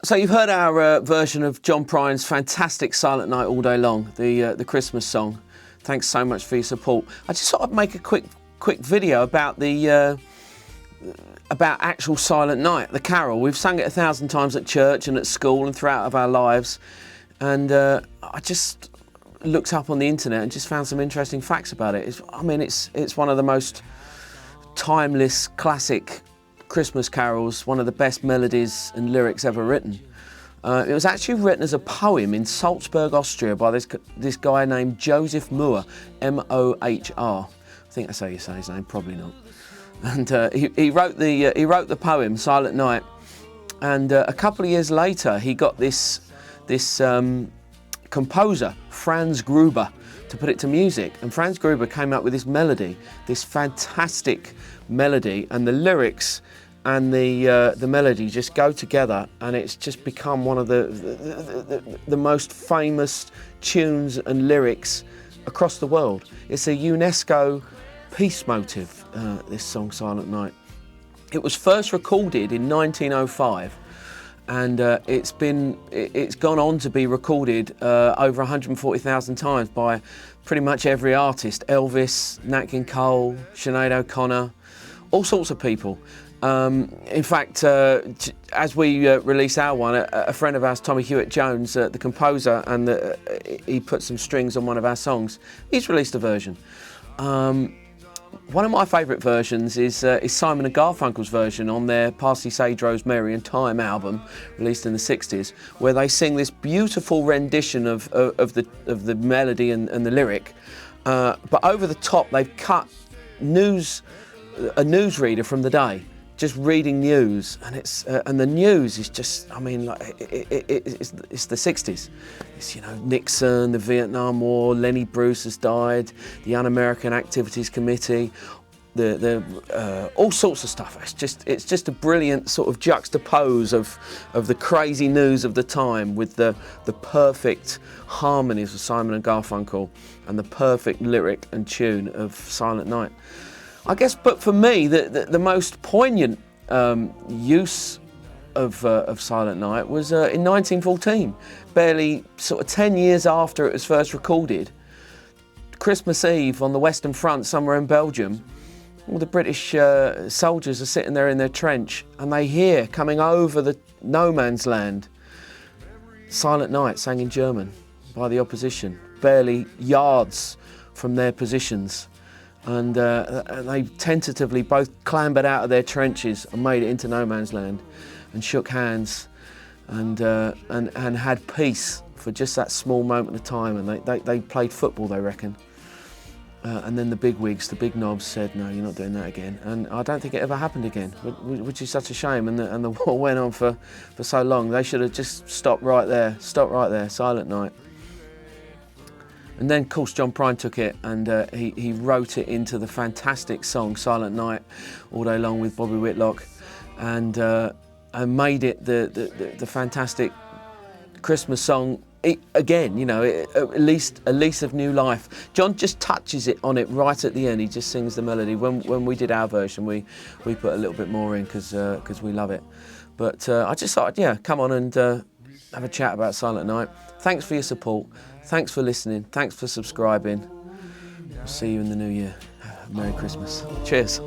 So you've heard our version of John Prine's fantastic Silent Night All Day Long, the Christmas song. Thanks so much for your support. I just thought I'd make a quick video about the about actual Silent Night, the carol. We've sung it 1,000 times at church and at school and throughout of our lives, and I just looked up on the internet and just found some interesting facts about it. It's one of the most timeless, classic Christmas carols, one of the best melodies and lyrics ever written. It was actually written as a poem in Salzburg, Austria, by this guy named Joseph Mohr, M-O-H-R. I think that's how you say his name, probably not. And he wrote the poem Silent Night, and a couple of years later he got this composer, Franz Gruber, to put it to music, and Franz Gruber came up with this melody, this fantastic melody, and the lyrics and the melody just go together, and it's just become one of the most famous tunes and lyrics across the world. It's a UNESCO peace motive, this song Silent Night. It was first recorded in 1905, and it's gone on to be recorded over 140,000 times by pretty much every artist: Elvis, Nat King Cole, Sinead O'Connor, all sorts of people. In fact, as we release our one, a friend of ours, Tommy Hewitt-Jones, the composer, and he put some strings on one of our songs, he's released a version. One of my favourite versions is Simon and Garfunkel's version on their Parsley, Sage, Rosemary and Thyme album, released in the 60s, where they sing this beautiful rendition of the melody and the lyric, but over the top they've cut a newsreader from the day, just reading news, and and the news is just, it's the 60s. It's, Nixon, the Vietnam War, Lenny Bruce has died, the Un-American Activities Committee, all sorts of stuff. It's just a brilliant sort of juxtapose of the crazy news of the time with the perfect harmonies of Simon and Garfunkel and the perfect lyric and tune of Silent Night. I guess, but for me, the most poignant use of Silent Night was in 1914, barely sort of 10 years after it was first recorded. Christmas Eve on the Western Front, somewhere in Belgium, all the British soldiers are sitting there in their trench, and they hear coming over the no man's land Silent Night sang in German by the opposition, barely yards from their positions. And they tentatively both clambered out of their trenches and made it into no man's land, and shook hands, and had peace for just that small moment of time. And they played football, they reckon. And then the bigwigs, the big knobs, said, "No, you're not doing that again." And I don't think it ever happened again, which is such a shame. And the war went on for so long. They should have just stopped right there, Silent Night. And then, of course, John Prine took it and he wrote it into the fantastic song Silent Night All Day Long with Bobby Whitlock, and made it the fantastic Christmas song again. At least a lease of new life. John just touches it on it right at the end. He just sings the melody. When we did our version, we put a little bit more in because we love it. But I just thought, come on and have a chat about Silent Night. Thanks for your support. Thanks for listening. Thanks for subscribing. I'll see you in the new year. Merry Christmas. Cheers.